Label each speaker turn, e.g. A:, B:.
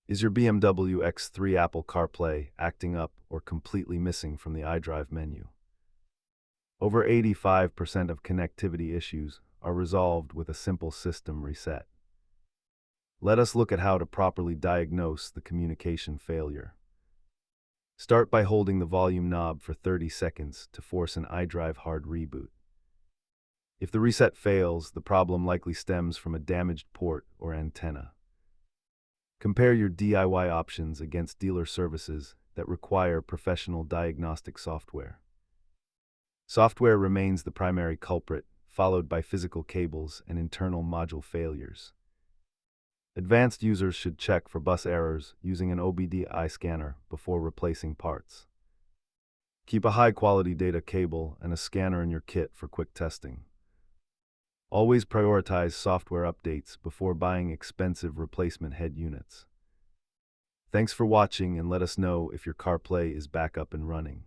A: Is your BMW X3 Apple CarPlay acting up or completely missing from the iDrive menu? Over 85% of connectivity issues are resolved with a simple system reset. Let us look at how to properly diagnose the communication failure. Start by holding the volume knob for 30 seconds to force an iDrive hard reboot. If the reset fails, the problem likely stems from a damaged port or antenna. Compare your DIY options against dealer services that require professional diagnostic software. Software remains the primary culprit, followed by physical cables and internal module failures. Advanced users should check for bus errors using an OBD-I scanner before replacing parts. Keep a high-quality data cable and a scanner in your kit for quick testing. Always prioritize software updates before buying expensive replacement head units. Thanks for watching, and let us know if your CarPlay is back up and running.